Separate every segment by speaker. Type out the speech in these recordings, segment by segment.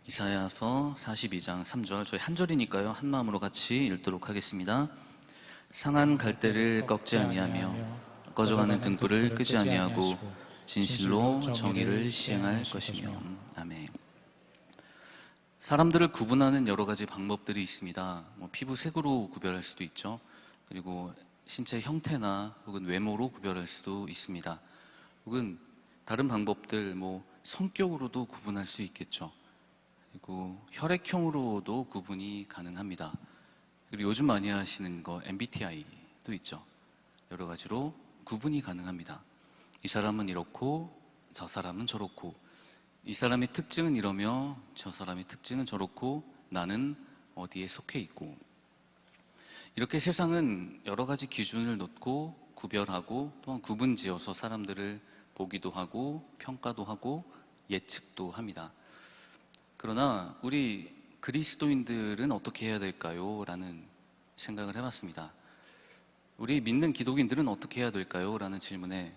Speaker 1: 이사야서 42장 3절, 저희 한 절이니까요 한 마음으로 같이 읽도록 하겠습니다. 상한 갈대를 꺾지 아니하며 꺼져가는 등불을 끄지 아니하고 진실로 정의를 시행할 것이며. 아멘. 사람들을 구분하는 여러 가지 방법들이 있습니다. 피부 색으로 구별할 수도 있죠. 그리고 신체 형태나 혹은 외모로 구별할 수도 있습니다. 혹은 다른 방법들, 성격으로도 구분할 수 있겠죠. 그리고 혈액형으로도 구분이 가능합니다. 그리고 요즘 많이 하시는 거 MBTI도 있죠. 여러 가지로 구분이 가능합니다. 이 사람은 이렇고 저 사람은 저렇고, 이 사람의 특징은 이러며 저 사람의 특징은 저렇고, 나는 어디에 속해 있고, 이렇게 세상은 여러 가지 기준을 놓고 구별하고 또한 구분지어서 사람들을 보기도 하고 평가도 하고 예측도 합니다. 그러나 우리 그리스도인들은 어떻게 해야 될까요? 라는 생각을 해봤습니다. 우리 믿는 기독인들은 어떻게 해야 될까요? 라는 질문에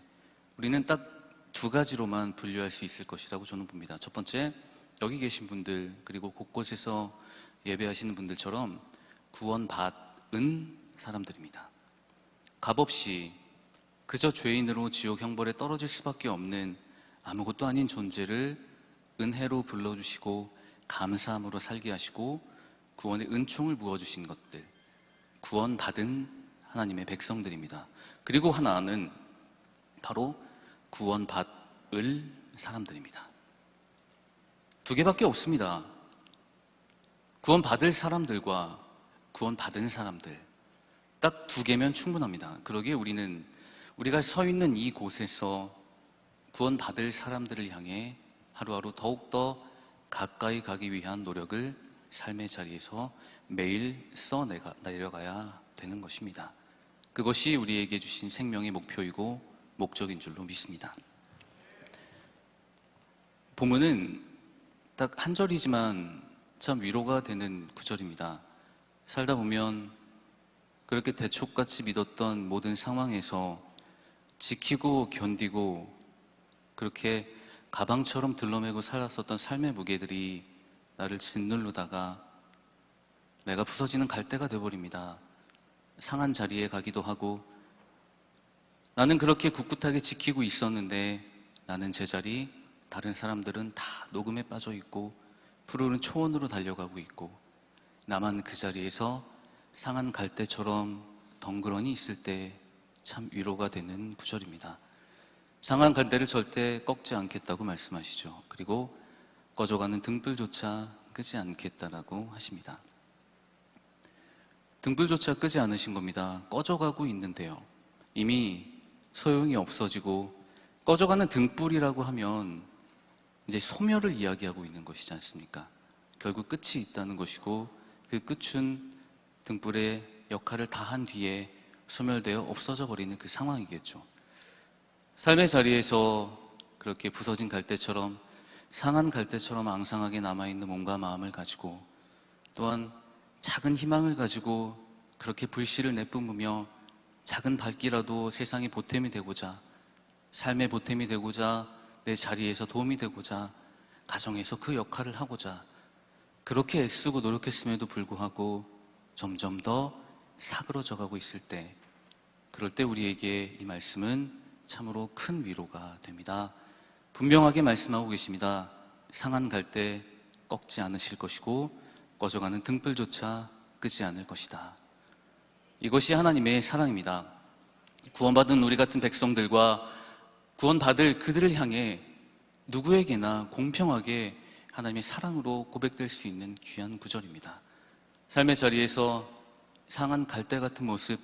Speaker 1: 우리는 딱 두 가지로만 분류할 수 있을 것이라고 저는 봅니다. 첫 번째, 여기 계신 분들 그리고 곳곳에서 예배하시는 분들처럼 구원받은 사람들입니다. 값없이 그저 죄인으로 지옥 형벌에 떨어질 수밖에 없는 아무것도 아닌 존재를 은혜로 불러주시고 감사함으로 살게 하시고 구원의 은총을 부어주신 것들, 구원받은 하나님의 백성들입니다. 그리고 하나는 바로 구원받을 사람들입니다. 두 개밖에 없습니다. 구원받을 사람들과 구원받은 사람들, 딱 두 개면 충분합니다. 그러기에 우리가 서 있는 이 곳에서 구원받을 사람들을 향해 하루하루 더욱더 가까이 가기 위한 노력을 삶의 자리에서 매일 써내려가야 되는 것입니다. 그것이 우리에게 주신 생명의 목표이고 목적인 줄로 믿습니다. 본문은 딱 한 절이지만 참 위로가 되는 구절입니다. 살다 보면 그렇게 대촉같이 믿었던 모든 상황에서 지키고 견디고 그렇게 가방처럼 들러매고 살았었던 삶의 무게들이 나를 짓누르다가 내가 부서지는 갈대가 되어버립니다. 상한 자리에 가기도 하고, 나는 그렇게 꿋꿋하게 지키고 있었는데 나는 제자리, 다른 사람들은 다 녹음에 빠져 있고 푸르른 초원으로 달려가고 있고, 나만 그 자리에서 상한 갈대처럼 덩그러니 있을 때 참 위로가 되는 구절입니다. 상한 갈대를 절대 꺾지 않겠다고 말씀하시죠. 그리고 꺼져가는 등불조차 끄지 않겠다라고 하십니다. 등불조차 끄지 않으신 겁니다. 꺼져가고 있는데요, 이미 소용이 없어지고, 꺼져가는 등불이라고 하면 이제 소멸을 이야기하고 있는 것이지 않습니까? 결국 끝이 있다는 것이고, 그 끝은 등불의 역할을 다한 뒤에 소멸되어 없어져 버리는 그 상황이겠죠. 삶의 자리에서 그렇게 부서진 갈대처럼, 상한 갈대처럼 앙상하게 남아있는 몸과 마음을 가지고, 또한 작은 희망을 가지고 그렇게 불씨를 내뿜으며 작은 밝기라도 세상의 보탬이 되고자, 삶의 보탬이 되고자, 내 자리에서 도움이 되고자, 가정에서 그 역할을 하고자 그렇게 애쓰고 노력했음에도 불구하고 점점 더 사그러져 가고 있을 때, 그럴 때 우리에게 이 말씀은 참으로 큰 위로가 됩니다. 분명하게 말씀하고 계십니다. 상한 갈대 꺾지 않으실 것이고 꺼져가는 등불조차 끄지 않을 것이다. 이것이 하나님의 사랑입니다. 구원받은 우리 같은 백성들과 구원받을 그들을 향해 누구에게나 공평하게 하나님의 사랑으로 고백될 수 있는 귀한 구절입니다. 삶의 자리에서 상한 갈대 같은 모습,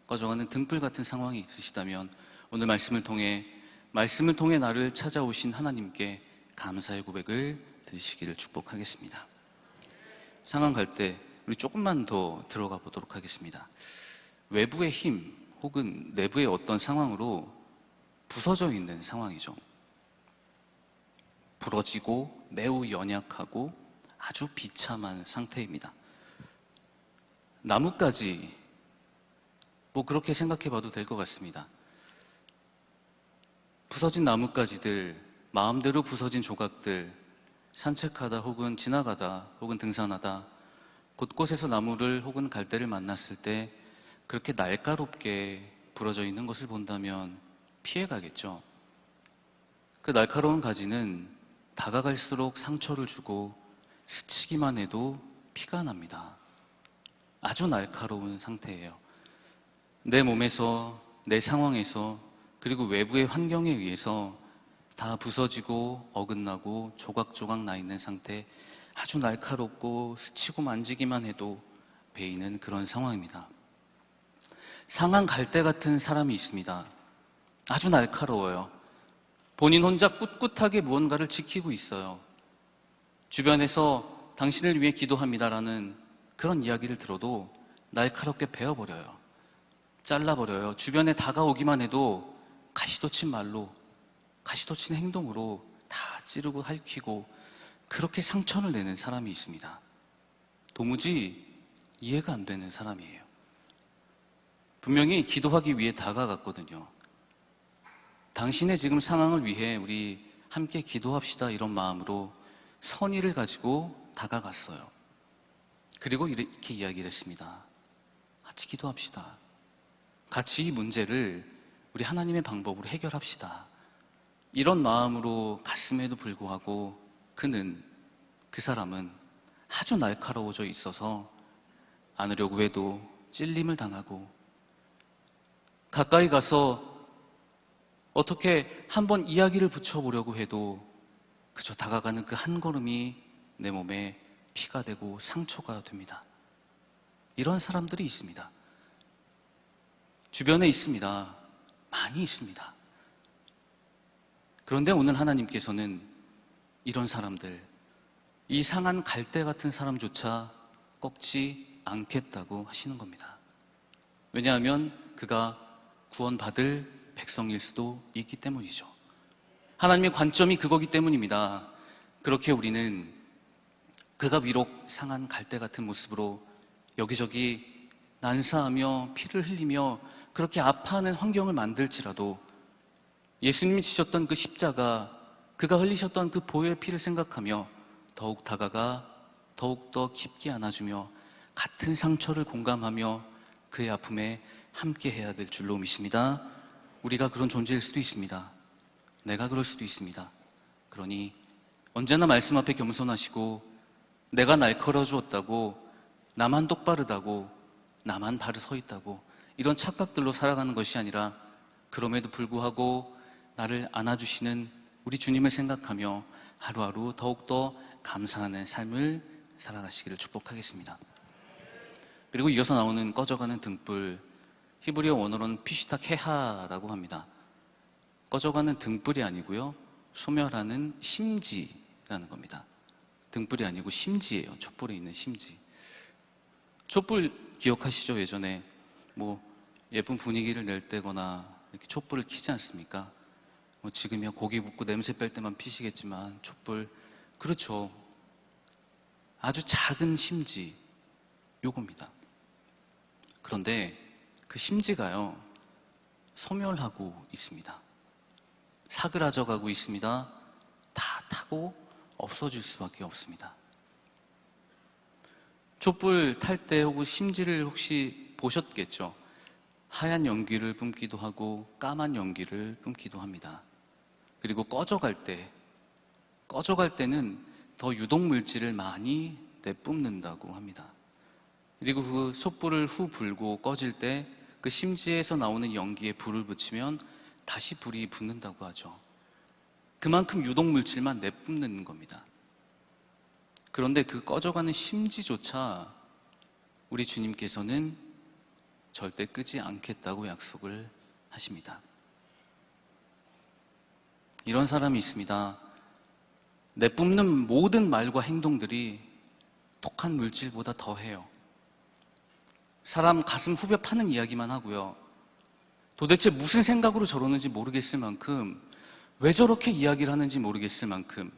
Speaker 1: 꺼져가는 등불 같은 상황이 있으시다면 오늘 말씀을 통해 나를 찾아오신 하나님께 감사의 고백을 드리시기를 축복하겠습니다. 상한 갈대, 우리 조금만 더 들어가 보도록 하겠습니다. 외부의 힘 혹은 내부의 어떤 상황으로 부서져 있는 상황이죠. 부러지고 매우 연약하고 아주 비참한 상태입니다. 나뭇가지, 그렇게 생각해 봐도 될 것 같습니다. 부서진 나뭇가지들, 마음대로 부서진 조각들, 산책하다 혹은 지나가다 혹은 등산하다 곳곳에서 나무를 혹은 갈대를 만났을 때 그렇게 날카롭게 부러져 있는 것을 본다면 피해가겠죠. 그 날카로운 가지는 다가갈수록 상처를 주고 스치기만 해도 피가 납니다. 아주 날카로운 상태예요. 내 몸에서, 내 상황에서, 그리고 외부의 환경에 의해서 다 부서지고 어긋나고 조각조각 나 있는 상태, 아주 날카롭고 스치고 만지기만 해도 베이는 그런 상황입니다. 상한 갈대 같은 사람이 있습니다. 아주 날카로워요. 본인 혼자 꿋꿋하게 무언가를 지키고 있어요. 주변에서 당신을 위해 기도합니다라는 그런 이야기를 들어도 날카롭게 베어버려요. 잘라버려요. 주변에 다가오기만 해도 가시돋친 말로, 가시돋친 행동으로 다 찌르고 핥히고 그렇게 상처를 내는 사람이 있습니다. 도무지 이해가 안 되는 사람이에요. 분명히 기도하기 위해 다가갔거든요. 당신의 지금 상황을 위해 우리 함께 기도합시다 이런 마음으로 선의를 가지고 다가갔어요. 그리고 이렇게 이야기를 했습니다. 같이 기도합시다. 같이 이 문제를 우리 하나님의 방법으로 해결합시다. 이런 마음으로 갔음에도 불구하고 그 사람은 아주 날카로워져 있어서 안으려고 해도 찔림을 당하고 가까이 가서 어떻게 한번 이야기를 붙여보려고 해도 그저 다가가는 그 한 걸음이 내 몸에 피가 되고 상처가 됩니다. 이런 사람들이 있습니다. 주변에 있습니다. 많이 있습니다. 그런데 오늘 하나님께서는 이런 사람들, 이 상한 갈대 같은 사람조차 꺾지 않겠다고 하시는 겁니다. 왜냐하면 그가 구원받을 백성일 수도 있기 때문이죠. 하나님의 관점이 그거기 때문입니다. 그렇게 우리는 그가 비록 상한 갈대 같은 모습으로 여기저기 난사하며 피를 흘리며 그렇게 아파하는 환경을 만들지라도 예수님이 지셨던 그 십자가, 그가 흘리셨던 그 보혈의 피를 생각하며 더욱 다가가 더욱더 깊게 안아주며 같은 상처를 공감하며 그의 아픔에 함께 해야 될 줄로 믿습니다. 우리가 그런 존재일 수도 있습니다. 내가 그럴 수도 있습니다. 그러니 언제나 말씀 앞에 겸손하시고 내가 날카로워 주었다고, 나만 똑바르다고, 나만 바로 서 있다고 이런 착각들로 살아가는 것이 아니라 그럼에도 불구하고 나를 안아주시는 우리 주님을 생각하며 하루하루 더욱더 감사하는 삶을 살아가시기를 축복하겠습니다. 그리고 이어서 나오는 꺼져가는 등불, 히브리어 원어로는 피시타케하라고 합니다. 꺼져가는 등불이 아니고요, 소멸하는 심지라는 겁니다. 등불이 아니고 심지예요. 촛불에 있는 심지. 촛불 기억하시죠? 예전에 뭐 예쁜 분위기를 낼 때거나 이렇게 촛불을 켜지 않습니까? 뭐 지금이야 고기 굽고 냄새 뺄 때만 피시겠지만 촛불, 그렇죠. 아주 작은 심지, 요겁니다. 그런데 그 심지가요, 소멸하고 있습니다. 사그라져 가고 있습니다. 다 타고 없어질 수밖에 없습니다. 촛불 탈 때 혹은 심지를 혹시 보셨겠죠? 하얀 연기를 뿜기도 하고 까만 연기를 뿜기도 합니다. 그리고 꺼져갈 때는 더 유독물질을 많이 내뿜는다고 합니다. 그리고 그 촛불을 후 불고 꺼질 때 그 심지에서 나오는 연기에 불을 붙이면 다시 불이 붙는다고 하죠. 그만큼 유독물질만 내뿜는 겁니다. 그런데 그 꺼져가는 심지조차 우리 주님께서는 절대 끄지 않겠다고 약속을 하십니다. 이런 사람이 있습니다. 내뿜는 모든 말과 행동들이 독한 물질보다 더해요. 사람 가슴 후벼 파는 이야기만 하고요. 도대체 무슨 생각으로 저러는지 모르겠을 만큼, 왜 저렇게 이야기를 하는지 모르겠을 만큼,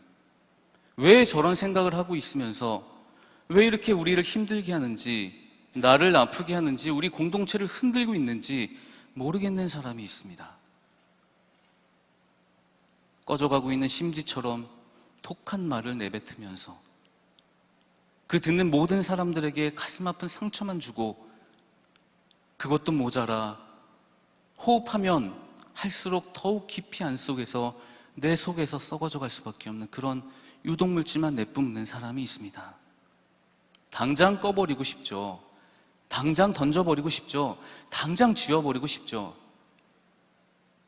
Speaker 1: 왜 저런 생각을 하고 있으면서 왜 이렇게 우리를 힘들게 하는지, 나를 아프게 하는지, 우리 공동체를 흔들고 있는지 모르겠는 사람이 있습니다. 꺼져가고 있는 심지처럼 독한 말을 내뱉으면서 그 듣는 모든 사람들에게 가슴 아픈 상처만 주고 그것도 모자라 호흡하면 할수록 더욱 깊이 안 속에서 내 속에서 썩어져 갈 수밖에 없는 그런 유독물질만 내뿜는 사람이 있습니다. 당장 꺼버리고 싶죠. 당장 던져버리고 싶죠. 당장 지워버리고 싶죠.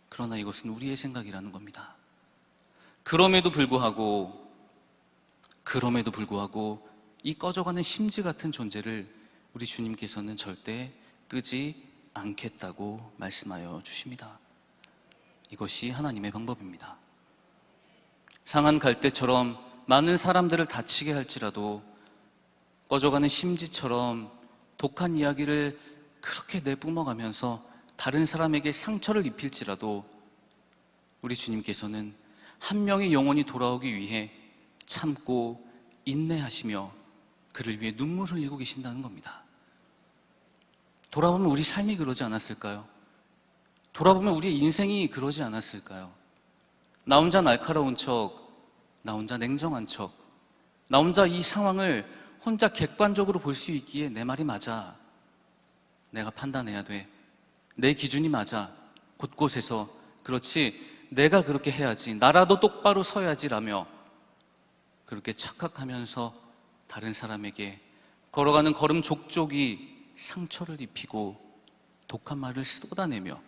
Speaker 1: 그러나 이것은 우리의 생각이라는 겁니다. 그럼에도 불구하고 이 꺼져가는 심지 같은 존재를 우리 주님께서는 절대 끄지 않겠다고 말씀하여 주십니다. 이것이 하나님의 방법입니다. 상한 갈대처럼 많은 사람들을 다치게 할지라도 꺼져가는 심지처럼 독한 이야기를 그렇게 내뿜어가면서 다른 사람에게 상처를 입힐지라도 우리 주님께서는 한 명의 영혼이 돌아오기 위해 참고 인내하시며 그를 위해 눈물을 흘리고 계신다는 겁니다. 돌아보면 우리 삶이 그러지 않았을까요? 돌아보면 우리의 인생이 그러지 않았을까요? 나 혼자 날카로운 척, 나 혼자 냉정한 척, 나 혼자 이 상황을 혼자 객관적으로 볼 수 있기에 내 말이 맞아. 내가 판단해야 돼. 내 기준이 맞아. 곳곳에서 그렇지 내가 그렇게 해야지. 나라도 똑바로 서야지라며 그렇게 착각하면서 다른 사람에게 걸어가는 걸음 족족이 상처를 입히고 독한 말을 쏟아내며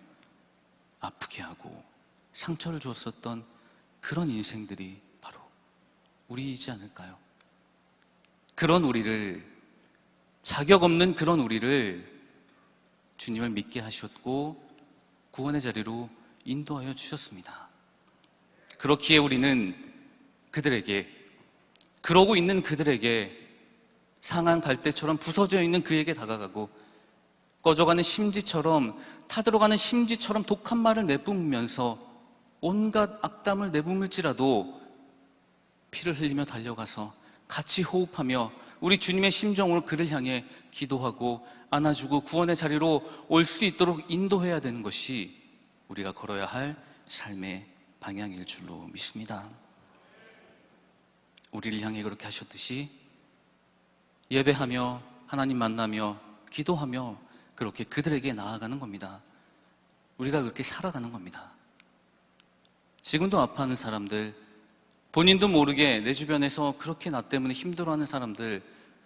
Speaker 1: 아프게 하고 상처를 주었었던 그런 인생들이 바로 우리이지 않을까요? 그런 우리를, 자격 없는 그런 우리를 주님을 믿게 하셨고 구원의 자리로 인도하여 주셨습니다. 그렇기에 우리는 그들에게, 그러고 있는 그들에게 상한 갈대처럼 부서져 있는 그에게 다가가고 꺼져가는 심지처럼, 타들어가는 심지처럼 독한 말을 내뿜으면서 온갖 악담을 내뿜을지라도 피를 흘리며 달려가서 같이 호흡하며 우리 주님의 심정으로 그를 향해 기도하고 안아주고 구원의 자리로 올 수 있도록 인도해야 되는 것이 우리가 걸어야 할 삶의 방향일 줄로 믿습니다. 우리를 향해 그렇게 하셨듯이 예배하며 하나님 만나며 기도하며 그렇게 그들에게 나아가는 겁니다. 우리가 그렇게 살아가는 겁니다. 지금도 아파하는 사람들, 본인도 모르게 내 주변에서 그렇게 나 때문에 힘들어하는 사람들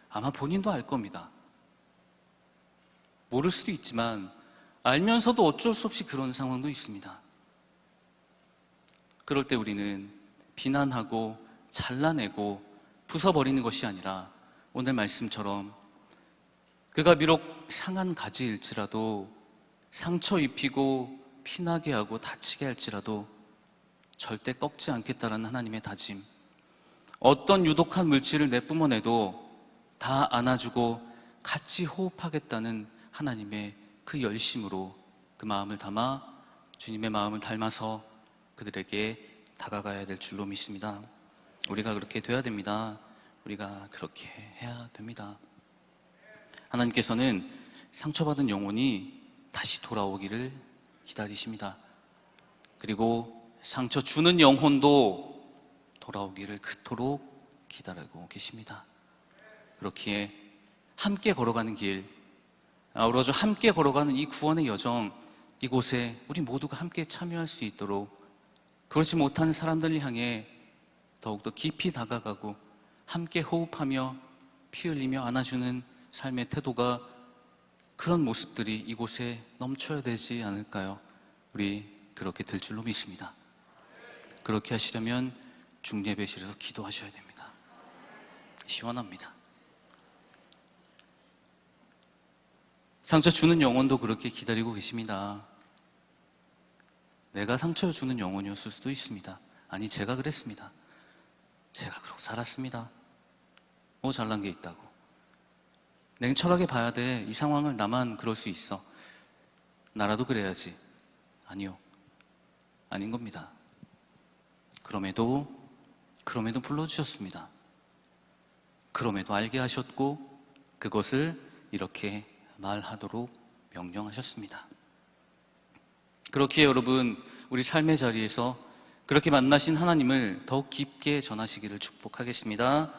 Speaker 1: 아마 본인도 알 겁니다. 모를 수도 있지만 알면서도 어쩔 수 없이 그런 상황도 있습니다. 그럴 때 우리는 비난하고 잘라내고 부숴버리는 것이 아니라 오늘 말씀처럼 그가 비록 상한 가지일지라도 상처 입히고 피나게 하고 다치게 할지라도 절대 꺾지 않겠다라는 하나님의 다짐, 어떤 유독한 물질을 내뿜어내도 다 안아주고 같이 호흡하겠다는 하나님의 그 열심으로 그 마음을 담아 주님의 마음을 닮아서 그들에게 다가가야 될 줄로 믿습니다. 우리가 그렇게 돼야 됩니다. 우리가 그렇게 해야 됩니다. 하나님께서는 상처받은 영혼이 다시 돌아오기를 기다리십니다. 그리고 상처 주는 영혼도 돌아오기를 그토록 기다리고 계십니다. 그렇기에 함께 걸어가는 길, 아우러져 함께 걸어가는 이 구원의 여정, 이곳에 우리 모두가 함께 참여할 수 있도록 그렇지 못한 사람들을 향해 더욱더 깊이 다가가고 함께 호흡하며 피 흘리며 안아주는 삶의 태도가, 그런 모습들이 이곳에 넘쳐야 되지 않을까요? 우리 그렇게 될 줄로 믿습니다. 그렇게 하시려면 중예배실에서 기도하셔야 됩니다. 시원합니다. 상처 주는 영혼도 그렇게 기다리고 계십니다. 내가 상처 주는 영혼이었을 수도 있습니다. 아니, 제가 그랬습니다. 제가 그러고 살았습니다. 뭐 잘난 게 있다고. 냉철하게 봐야 돼. 이 상황을 나만 그럴 수 있어. 나라도 그래야지. 아니요. 아닌 겁니다. 그럼에도 불러주셨습니다. 그럼에도 알게 하셨고 그것을 이렇게 말하도록 명령하셨습니다. 그렇기에 여러분, 우리 삶의 자리에서 그렇게 만나신 하나님을 더욱 깊게 전하시기를 축복하겠습니다.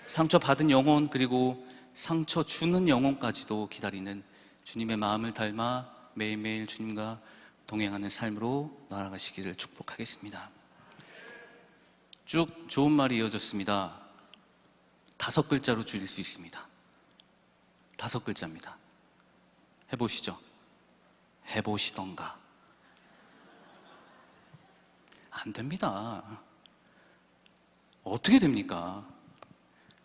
Speaker 1: 상처받은 영혼, 그리고 상처 주는 영혼까지도 기다리는 주님의 마음을 닮아 매일매일 주님과 동행하는 삶으로 나아가시기를 축복하겠습니다. 쭉 좋은 말이 이어졌습니다. 5글자로 줄일 수 있습니다. 5글자입니다. 해보시죠. 해보시던가. 안 됩니다. 어떻게 됩니까?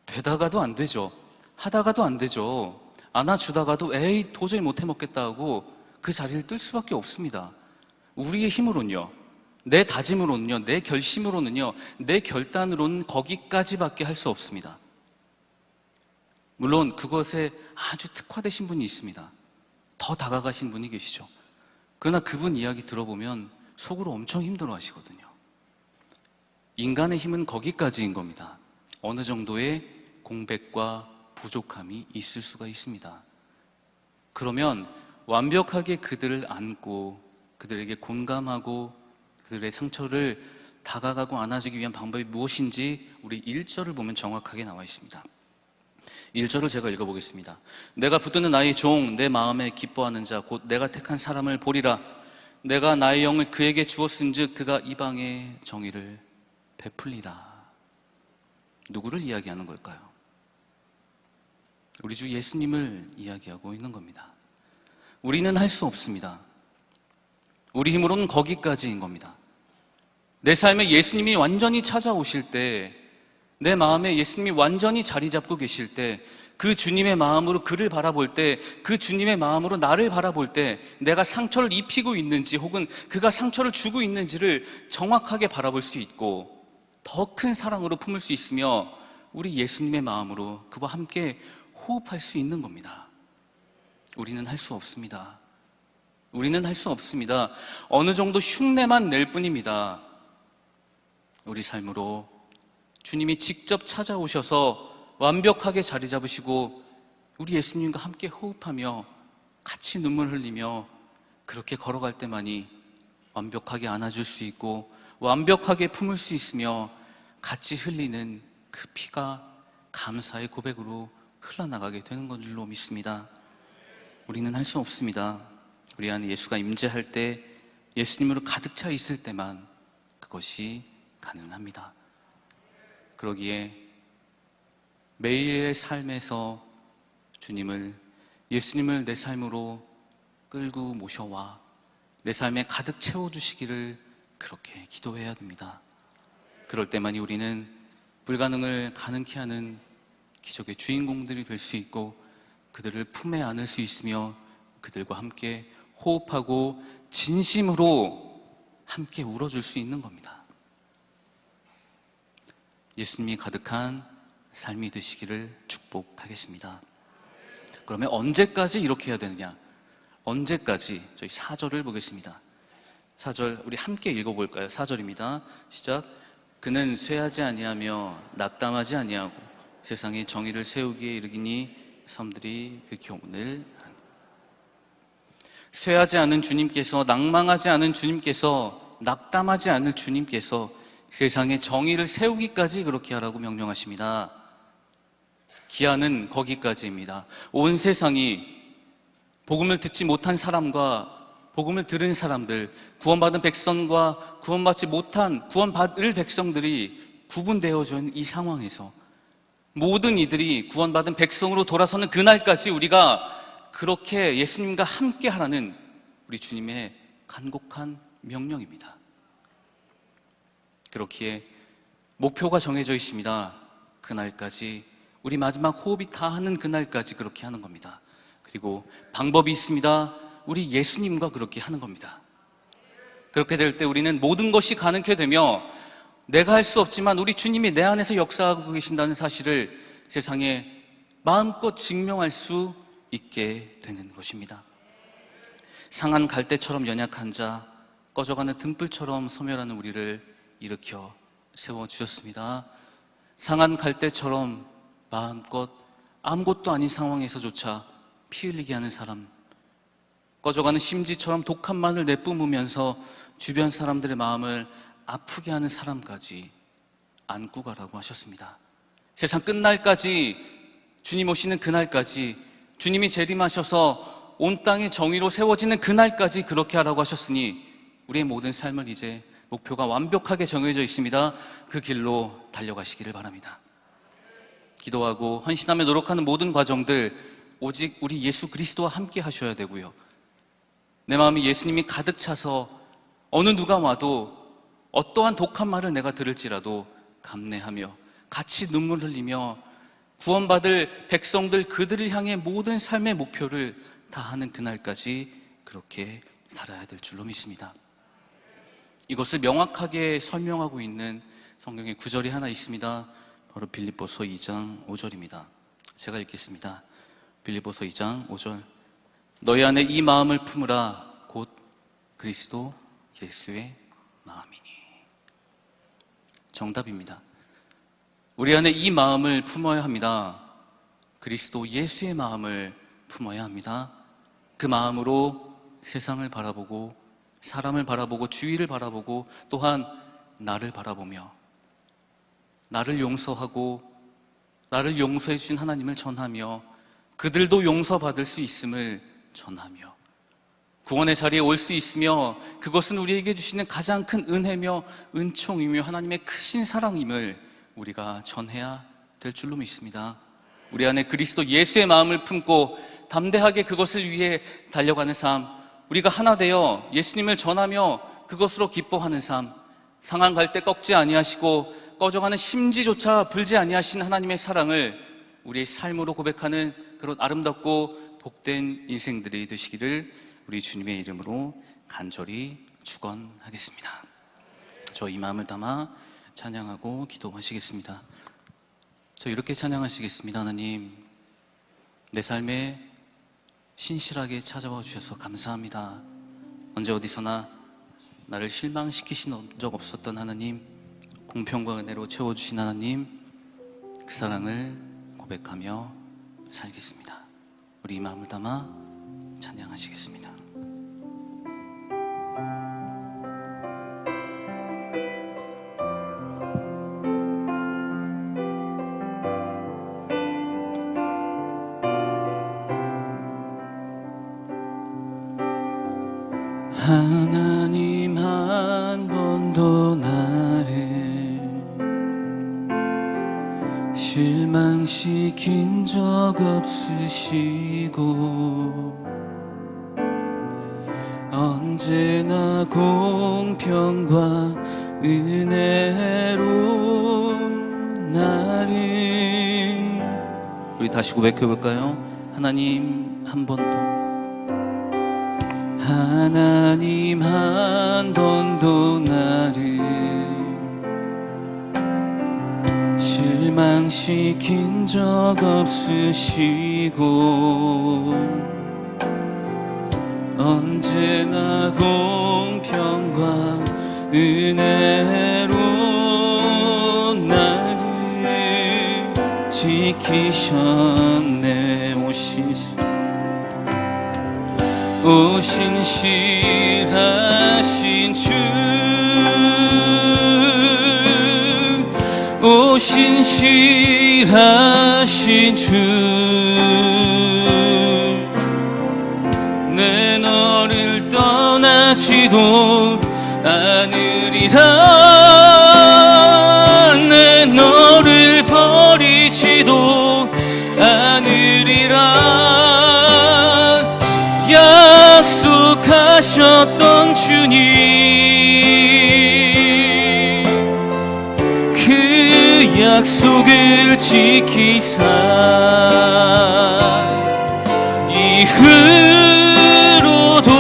Speaker 1: 되다가도 안 되죠. 하다가도 안 되죠. 안아주다가도 에이 도저히 못해 먹겠다 하고 그 자리를 뜰 수밖에 없습니다. 우리의 힘으로는요, 내 다짐으로는요, 내 결심으로는요, 내 결단으로는 거기까지밖에 할 수 없습니다. 물론 그것에 아주 특화되신 분이 있습니다. 더 다가가신 분이 계시죠. 그러나 그분 이야기 들어보면 속으로 엄청 힘들어 하시거든요. 인간의 힘은 거기까지인 겁니다. 어느 정도의 공백과 부족함이 있을 수가 있습니다. 그러면 완벽하게 그들을 안고 그들에게 공감하고 그들의 상처를 다가가고 안아주기 위한 방법이 무엇인지 우리 1절을 보면 정확하게 나와 있습니다. 1절을 제가 읽어보겠습니다. 내가 붙드는 나의 종, 내 마음에 기뻐하는 자, 곧 내가 택한 사람을 보리라. 내가 나의 영을 그에게 주었은즉 그가 이방의 정의를 베풀리라. 누구를 이야기하는 걸까요? 우리 주 예수님을 이야기하고 있는 겁니다. 우리는 할 수 없습니다. 우리 힘으로는 거기까지인 겁니다. 내 삶에 예수님이 완전히 찾아오실 때, 내 마음에 예수님이 완전히 자리 잡고 계실 때, 그 주님의 마음으로 그를 바라볼 때, 그 주님의 마음으로 나를 바라볼 때 내가 상처를 입히고 있는지 혹은 그가 상처를 주고 있는지를 정확하게 바라볼 수 있고 더 큰 사랑으로 품을 수 있으며 우리 예수님의 마음으로 그와 함께 호흡할 수 있는 겁니다. 우리는 할 수 없습니다. 우리는 할 수 없습니다. 어느 정도 흉내만 낼 뿐입니다. 우리 삶으로 주님이 직접 찾아오셔서 완벽하게 자리 잡으시고 우리 예수님과 함께 호흡하며 같이 눈물 흘리며 그렇게 걸어갈 때만이 완벽하게 안아줄 수 있고 완벽하게 품을 수 있으며 같이 흘리는 그 피가 감사의 고백으로 흘러나가게 되는 건 줄로 믿습니다. 우리는 할 수 없습니다. 우리 안에 예수가 임재할 때, 예수님으로 가득 차 있을 때만 그것이 가능합니다. 그러기에 매일의 삶에서 예수님을 내 삶으로 끌고 모셔와 내 삶에 가득 채워주시기를 그렇게 기도해야 됩니다. 그럴 때만이 우리는 불가능을 가능케 하는 기적의 주인공들이 될 수 있고 그들을 품에 안을 수 있으며 그들과 함께 호흡하고 진심으로 함께 울어줄 수 있는 겁니다. 예수님이 가득한 삶이 되시기를 축복하겠습니다. 그러면 언제까지 이렇게 해야 되느냐? 언제까지? 저희 4절을 보겠습니다. 4절 우리 함께 읽어볼까요? 4절입니다. 시작. 그는 쇠하지 아니하며 낙담하지 아니하고 세상에 정의를 세우기에 이르기니 섬들이 그 교훈을. 쇠하지 않은 주님께서, 낭망하지 않은 주님께서, 낙담하지 않을 주님께서 세상에 정의를 세우기까지 그렇게 하라고 명령하십니다. 기한은 거기까지입니다. 온 세상이 복음을 듣지 못한 사람과 복음을 들은 사람들, 구원받은 백성과 구원받지 못한 구원받을 백성들이 구분되어져 있는 이 상황에서 모든 이들이 구원받은 백성으로 돌아서는 그날까지 우리가 그렇게 예수님과 함께 하라는 우리 주님의 간곡한 명령입니다. 그렇기에 목표가 정해져 있습니다. 그날까지, 우리 마지막 호흡이 다하는 그날까지 그렇게 하는 겁니다. 그리고 방법이 있습니다. 우리 예수님과 그렇게 하는 겁니다. 그렇게 될 때 우리는 모든 것이 가능케 되며 내가 할 수 없지만 우리 주님이 내 안에서 역사하고 계신다는 사실을 세상에 마음껏 증명할 수 있게 되는 것입니다. 상한 갈대처럼 연약한 자, 꺼져가는 등불처럼 소멸하는 우리를 일으켜 세워주셨습니다. 상한 갈대처럼 마음껏 아무것도 아닌 상황에서조차 피 흘리게 하는 사람, 꺼져가는 심지처럼 독한 만을 내뿜으면서 주변 사람들의 마음을 아프게 하는 사람까지 안고 가라고 하셨습니다. 세상 끝날까지, 주님 오시는 그날까지, 주님이 재림하셔서 온 땅의 정의로 세워지는 그날까지 그렇게 하라고 하셨으니 우리의 모든 삶을 이제 목표가 완벽하게 정해져 있습니다. 그 길로 달려가시기를 바랍니다. 기도하고 헌신하며 노력하는 모든 과정들 오직 우리 예수 그리스도와 함께 하셔야 되고요. 내 마음에 예수님이 가득 차서 어느 누가 와도 어떠한 독한 말을 내가 들을지라도 감내하며 같이 눈물 흘리며 구원받을 백성들, 그들을 향해 모든 삶의 목표를 다하는 그날까지 그렇게 살아야 될 줄로 믿습니다. 이것을 명확하게 설명하고 있는 성경의 구절이 하나 있습니다. 바로 빌립보서 2장 5절입니다. 제가 읽겠습니다. 빌립보서 2장 5절. 너희 안에 이 마음을 품으라. 곧 그리스도 예수의 마음이니. 정답입니다. 우리 안에 이 마음을 품어야 합니다. 그리스도 예수의 마음을 품어야 합니다. 그 마음으로 세상을 바라보고 사람을 바라보고 주위를 바라보고 또한 나를 바라보며 나를 용서하고 나를 용서해 주신 하나님을 전하며 그들도 용서받을 수 있음을 전하며 구원의 자리에 올 수 있으며 그것은 우리에게 주시는 가장 큰 은혜며 은총이며 하나님의 크신 사랑임을 우리가 전해야 될 줄로 믿습니다. 우리 안에 그리스도 예수의 마음을 품고 담대하게 그것을 위해 달려가는 삶, 우리가 하나 되어 예수님을 전하며 그것으로 기뻐하는 삶, 상한 갈 때 꺾지 아니하시고 꺼져가는 심지조차 불지 아니하신 하나님의 사랑을 우리의 삶으로 고백하는 그런 아름답고 복된 인생들이 되시기를 우리 주님의 이름으로 간절히 축원하겠습니다. 저 이 마음을 담아 찬양하고 기도하시겠습니다. 저 이렇게 찬양하시겠습니다. 하나님, 내 삶에 신실하게 찾아와 주셔서 감사합니다. 언제 어디서나 나를 실망시키신 적 없었던 하나님, 공평과 은혜로 채워주신 하나님, 그 사랑을 고백하며 살겠습니다. 우리 이 마음을 담아 찬양하시겠습니다. 하나님 한 번도 나를 실망시킨 적 없으시고 언제나 공평과 은혜로 나를 우리 다시 고백해볼까요? 하나님 한 번도 하나님 한 번도 나를 실망시킨 적 없으시고 언제나 공평과 은혜로 나를 지키셨네. 신실하신 주, 오 신실하신 주, 내 너를 떠나지도 않으리라, 내 너를 버리지도 않으리라. 약속하셨던 주님, 그 약속을 지키사 이후로도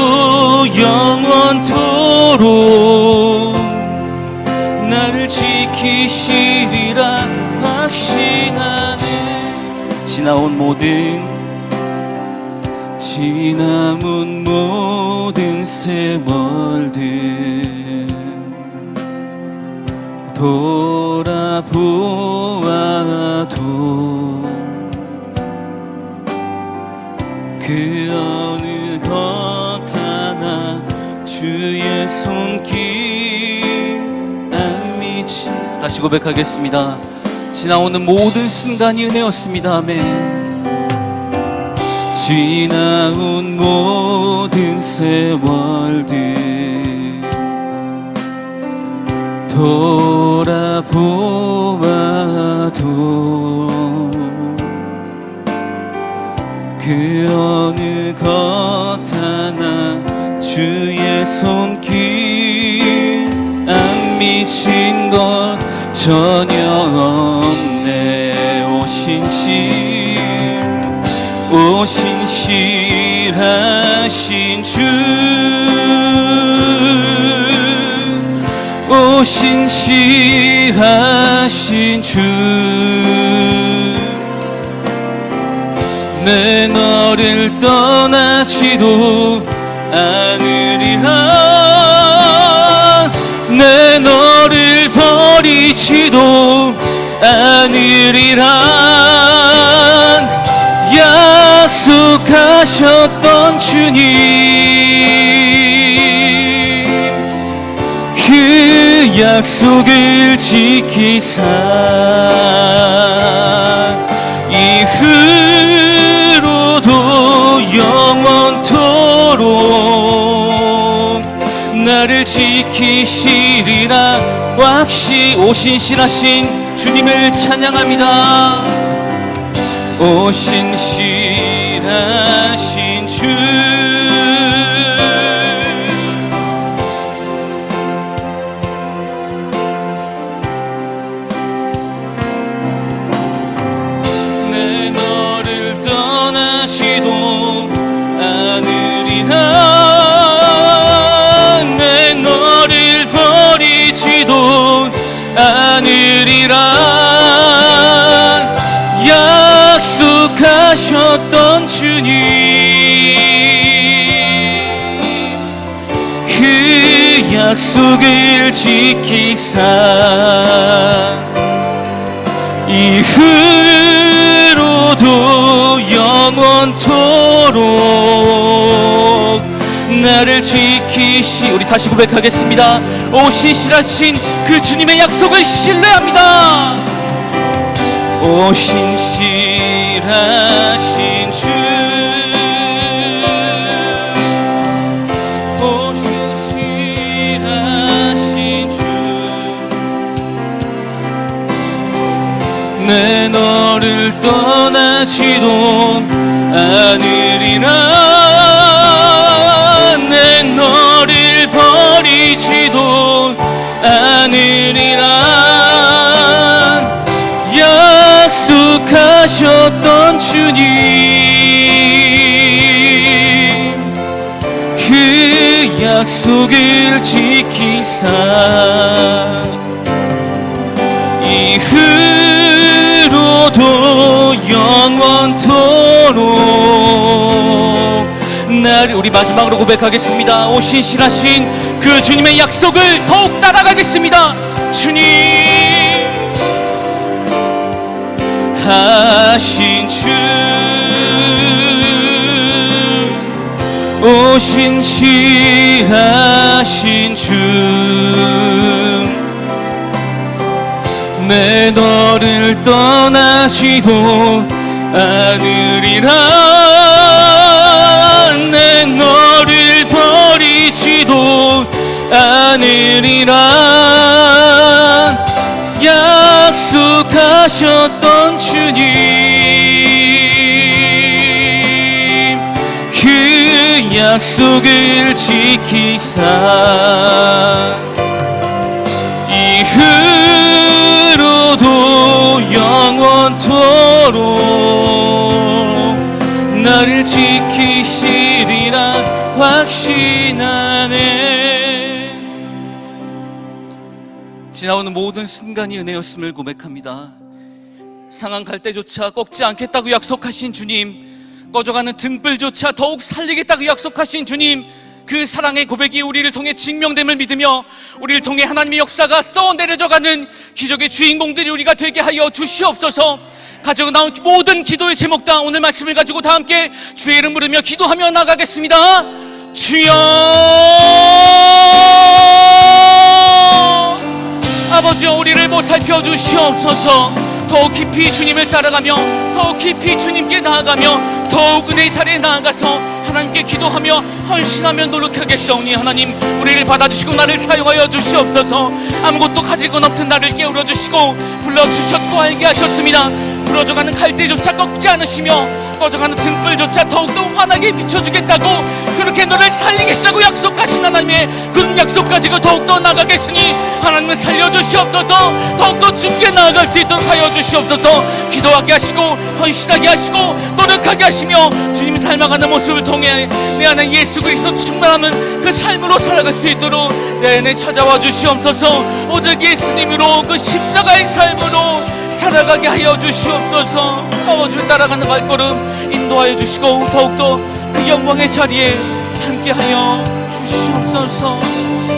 Speaker 1: 영원토록 나를 지키시리라 확신하네. 지나온 모든 세월들 돌아보아도 그 어느 것 하나 주의 손길 다시 고백하겠습니다. 지나오는 모든 순간이 은혜였습니다. 아멘. 지나온 모든 세월들 돌아보아도 그 어느 것 하나 주의 손길 안 미친 것 전혀 없네. 오신 실하신 주, 오신 실하신 주, 내 너를 떠나시도 않으리라. 내 너를 버리지도 않으리라. 약속하셨던 주님, 그 약속을 지키사 이후로도 영원토록 나를 지키시리라. 오신 실하신 주님을 찬양합니다. 오신 실하신 주, 내 너를 떠나시도 않으리라. 내 너를 버리지도 않으리라. 약속하셨던 주님, 그 약속을 지키사 이후로도 영원토록 나를 우리 다시 고백하겠습니다. 오신 실하신 그 주님의 약속을 신뢰합니다. 오신 실하신 주, 오신 실하신 주, 내 너를 떠나시도 않으리라. 내 너를 버리지도 않으리라. 약속하셨던 주님, 그 약속을 지키사 이후로도 영원토록 나를 우리 마지막으로 고백하겠습니다. 오신 실하신 그 주님의 약속을 더욱 따라가겠습니다. 주님 하신 주, 오신 실하신 주, 내 너를 떠나시도 않으리라. 내 너를 버리지도 않으리라. 약속하셨던 주님, 그 약속을 지키사 이후로도 영원토록 나를 지키시리라 확신하네. 지나오는 모든 순간이 은혜였음을 고백합니다. 상한 갈대조차 꺾지 않겠다고 약속하신 주님, 꺼져가는 등불조차 더욱 살리겠다고 약속하신 주님, 그 사랑의 고백이 우리를 통해 증명됨을 믿으며 우리를 통해 하나님의 역사가 쏘내려져가는 기적의 주인공들이 우리가 되게 하여 주시옵소서. 가지고 나온 모든 기도의 제목 다 오늘 말씀을 가지고 다 함께 주의 이름 부르며 기도하며 나가겠습니다. 주여
Speaker 2: 아버지여 우리를 보살펴 주시옵소서. 더욱 깊이 주님을 따라가며 더욱 깊이 주님께 나아가며 더욱 은혜의 자리에 나아가서 하나님께 기도하며 헌신하며 노력하겠사오니 하나님 우리를 받아주시고 나를 사용하여 주시옵소서. 아무것도 가지고 없던 나를 깨우러 주시고 불러주셨고 알게 하셨습니다. 부러져가는 갈대조차 꺾지 않으시며 꺼져가는 등불조차 더욱더 환하게 비춰주겠다고 그렇게 너를 살리겠다고 약속하신 하나님의 그 약속 가지고 더욱더 나가겠으니 하나님은 살려주시옵소서. 더욱더 주께 나아갈 수 있도록 하여 주시옵소서. 기도하게 하시고 헌신하게 하시고 노력하게 하시며 주님 닮아가는 모습을 통해 내 안에 예수 그리스도 충만함은 그 삶으로 살아갈 수 있도록 내 안에 찾아와 주시옵소서. 오직 예수님으로 그 십자가의 삶으로 살아가게 하여 주시옵소서. 아버지를 따라가는 발걸음 인도하여 주시고 더욱더 그 영광의 자리에 함께하여 주시옵소서.